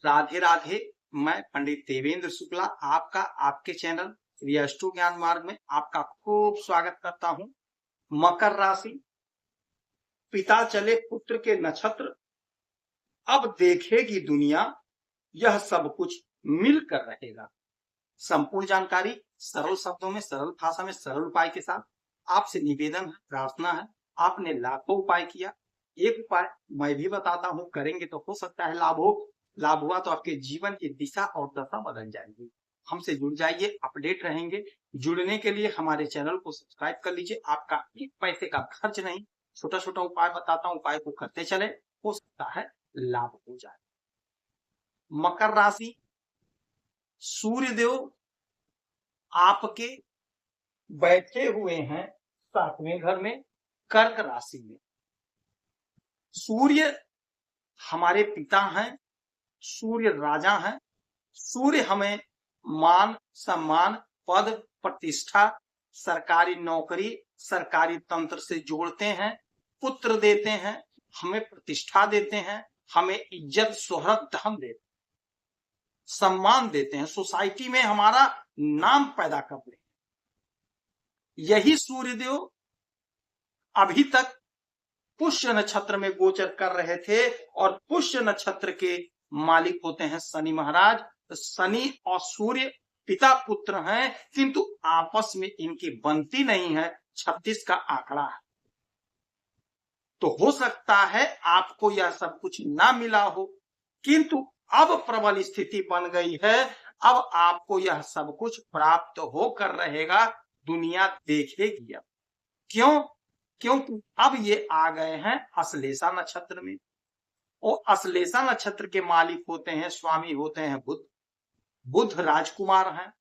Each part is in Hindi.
राधे राधे। मैं पंडित देवेंद्र शुक्ला आपका आपके चैनल श्री अष्टो ज्ञान मार्ग में आपका खूब स्वागत करता हूं। मकर राशि, पिता चले पुत्र के नक्षत्र, अब देखेगी दुनिया, यह सब कुछ मिलकर रहेगा। संपूर्ण जानकारी सरल शब्दों में, सरल भाषा में, सरल उपाय के साथ आपसे निवेदन है, प्रार्थना है। आपने लाखों उपाय किया, एक उपाय मैं भी बताता हूं, करेंगे तो हो सकता है लाभ हो। लाभ हुआ तो आपके जीवन की दिशा और दशा बदल जाएगी। हमसे जुड़ जाइए, अपडेट रहेंगे। जुड़ने के लिए हमारे चैनल को सब्सक्राइब कर लीजिए। आपका एक पैसे का खर्च नहीं, छोटा छोटा उपाय बताता हूं, उपाय को करते चले, हो सकता है लाभ हो जाए। मकर राशि, सूर्य देव आपके बैठे हुए हैं 7वें घर में, कर्क राशि में। सूर्य हमारे पिता हैं, सूर्य राजा हैं। सूर्य हमें मान सम्मान, पद प्रतिष्ठा, सरकारी नौकरी, सरकारी तंत्र से जोड़ते हैं, पुत्र देते हैं, हमें प्रतिष्ठा देते हैं, हमें इज्जत शोहरत धन देते हैं, सम्मान देते हैं, सोसाइटी में हमारा नाम पैदा करते हैं। यही सूर्यदेव अभी तक पुष्य नक्षत्र में गोचर कर रहे थे और पुष्य नक्षत्र के मालिक होते हैं शनि महाराज। तो शनि और सूर्य पिता पुत्र हैं, किंतु आपस में इनकी बनती नहीं है। 36 का आंकड़ा है, तो हो सकता है आपको यह सब कुछ ना मिला हो, किंतु अब प्रबल स्थिति बन गई है। अब आपको यह सब कुछ प्राप्त होकर रहेगा, दुनिया देखेगी। अब क्यों? क्योंकि अब ये आ गए हैं अश्लेषा नक्षत्र में, और अश्लेषा नक्षत्र के मालिक होते हैं, स्वामी होते हैं बुध। बुध राजकुमार हैं,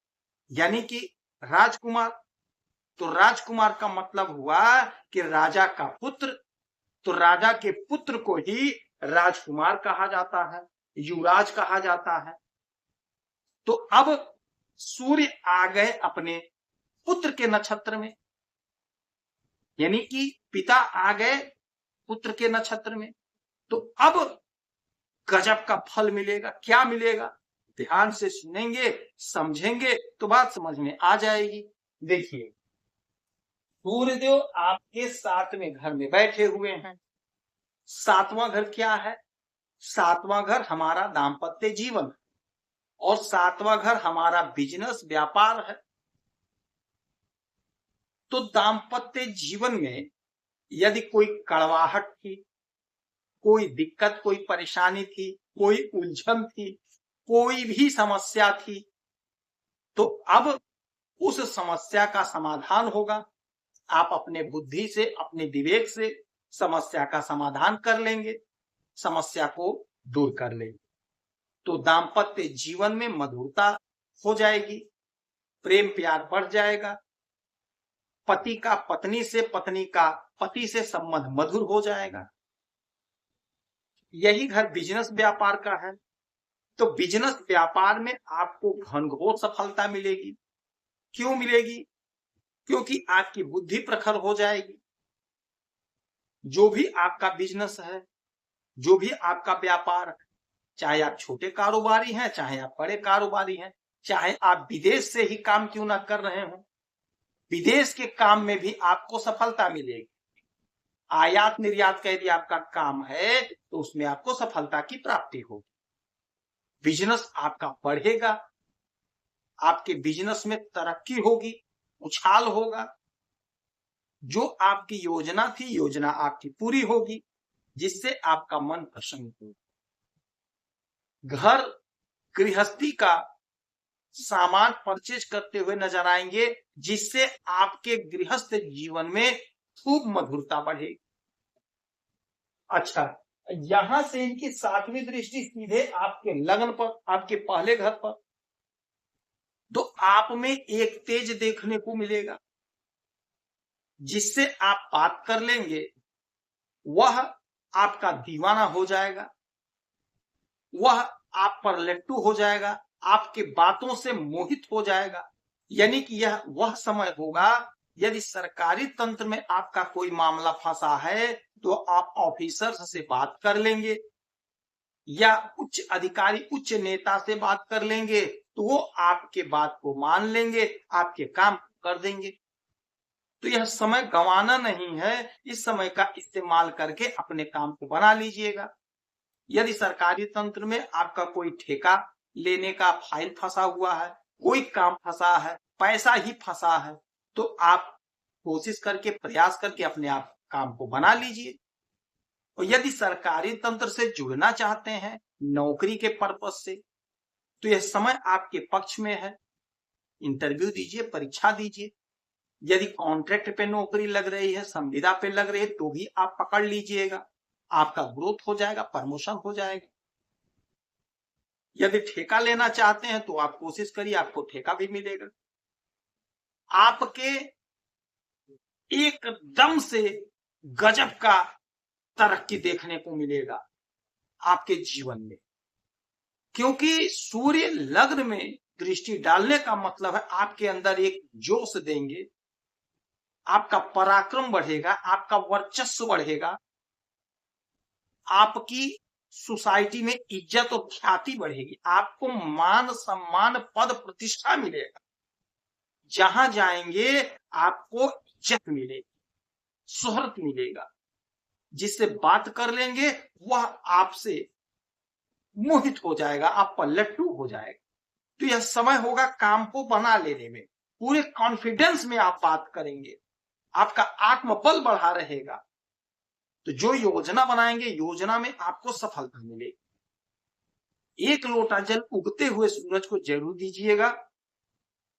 यानी कि राजकुमार। तो राजकुमार का मतलब हुआ कि राजा का पुत्र, तो राजा के पुत्र को ही राजकुमार कहा जाता है, युवराज कहा जाता है। तो अब सूर्य आ गए अपने पुत्र के नक्षत्र में, यानी कि पिता आ गए पुत्र के नक्षत्र में। तो अब गजब का फल मिलेगा। क्या मिलेगा? ध्यान से सुनेंगे, समझेंगे तो बात समझ में आ जाएगी। देखिए, सूर्यदेव आपके 7वें घर में बैठे हुए हैं। 7वां घर क्या है? 7वां घर हमारा दाम्पत्य जीवन और 7वां घर हमारा बिजनेस व्यापार है। तो दाम्पत्य जीवन में यदि कोई कड़वाहट थी, कोई दिक्कत, कोई परेशानी थी, कोई उलझन थी, कोई भी समस्या थी, तो अब उस समस्या का समाधान होगा। आप अपने बुद्धि से, अपने विवेक से समस्या का समाधान कर लेंगे, समस्या को दूर कर लेंगे। तो दाम्पत्य जीवन में मधुरता हो जाएगी, प्रेम प्यार बढ़ जाएगा, पति का पत्नी से, पत्नी का पति से संबंध मधुर हो जाएगा। यही घर बिजनेस व्यापार का है, तो बिजनेस व्यापार में आपको घनघोर सफलता मिलेगी। क्यों मिलेगी? क्योंकि आपकी बुद्धि प्रखर हो जाएगी। जो भी आपका बिजनेस है, जो भी आपका व्यापार है, चाहे आप छोटे कारोबारी हैं, चाहे आप बड़े कारोबारी हैं, चाहे आप विदेश से ही काम क्यों ना कर रहे हो, विदेश के काम में भी आपको सफलता मिलेगी। आयात निर्यात का यदि आपका काम है तो उसमें आपको सफलता की प्राप्ति होगी। बिजनेस आपका बढ़ेगा, आपके बिजनेस में तरक्की होगी, उछाल होगा। जो आपकी योजना थी, योजना आपकी पूरी होगी, जिससे आपका मन प्रसन्न होगा। घर गृहस्थी का सामान परचेज करते हुए नजर आएंगे, जिससे आपके गृहस्थ जीवन में खूब मधुरता बढ़ेगी। अच्छा, यहां से इनकी 7वीं दृष्टि सीधे आपके लग्न पर, आपके पहले घर पर, तो आप में एक तेज देखने को मिलेगा, जिससे आप बात कर लेंगे, वह आपका दीवाना हो जाएगा, वह आप पर लट्टू हो जाएगा, आपके बातों से मोहित हो जाएगा। यानी कि यह वह समय होगा, यदि सरकारी तंत्र में आपका कोई मामला फंसा है तो आप ऑफिसर से बात कर लेंगे, या उच्च अधिकारी, उच्च नेता से बात कर लेंगे तो वो आपके बात को मान लेंगे, आपके काम कर देंगे। तो यह समय गंवाना नहीं है, इस समय का इस्तेमाल करके अपने काम को बना लीजिएगा। यदि सरकारी तंत्र में आपका कोई ठेका लेने का फाइल फंसा हुआ है, कोई काम फंसा है, पैसा ही फंसा है, तो आप कोशिश करके, प्रयास करके अपने आप काम को बना लीजिए। और यदि सरकारी तंत्र से जुड़ना चाहते हैं नौकरी के पर्पस से, तो यह समय आपके पक्ष में है। इंटरव्यू दीजिए, परीक्षा दीजिए। यदि कॉन्ट्रैक्ट पे नौकरी लग रही है, संविदा पे लग रही है, तो भी आप पकड़ लीजिएगा, आपका ग्रोथ हो जाएगा, प्रमोशन हो जाएगा। यदि ठेका लेना चाहते हैं तो आप कोशिश करिए, आपको ठेका भी मिलेगा। आपके एकदम से गजब का तरक्की देखने को मिलेगा आपके जीवन में, क्योंकि सूर्य लग्न में दृष्टि डालने का मतलब है आपके अंदर एक जोश देंगे, आपका पराक्रम बढ़ेगा, आपका वर्चस्व बढ़ेगा, आपकी सोसाइटी में इज्जत और ख्याति बढ़ेगी, आपको मान सम्मान पद प्रतिष्ठा मिलेगा। जहां जाएंगे आपको इज्जत मिलेगी, शोहरत मिलेगा। जिससे बात कर लेंगे वह आपसे मोहित हो जाएगा, आप पर लट्टू हो जाएगा। तो यह समय होगा काम को बना लेने में, पूरे कॉन्फिडेंस में आप बात करेंगे, आपका आत्मबल बढ़ा रहेगा। तो जो योजना बनाएंगे, योजना में आपको सफलता मिलेगी। 1 लोटा जल उगते हुए सूरज को जरूर दीजिएगा।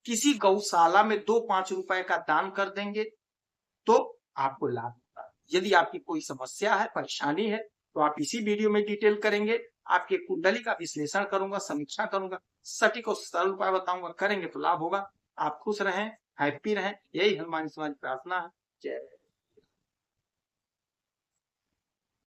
किसी गौशाला में 2-5 रुपए का दान कर देंगे तो आपको लाभ होगा। यदि आपकी कोई समस्या है, परेशानी है, तो आप इसी वीडियो में डिटेल करेंगे। आपके कुंडली का विश्लेषण करूंगा, समीक्षा करूंगा, सटीक और सरल उपाय बताऊंगा। करेंगे तो लाभ होगा। आप खुश रहें, हैप्पी रहें, यही हनुमान समाज प्रार्थना है। जय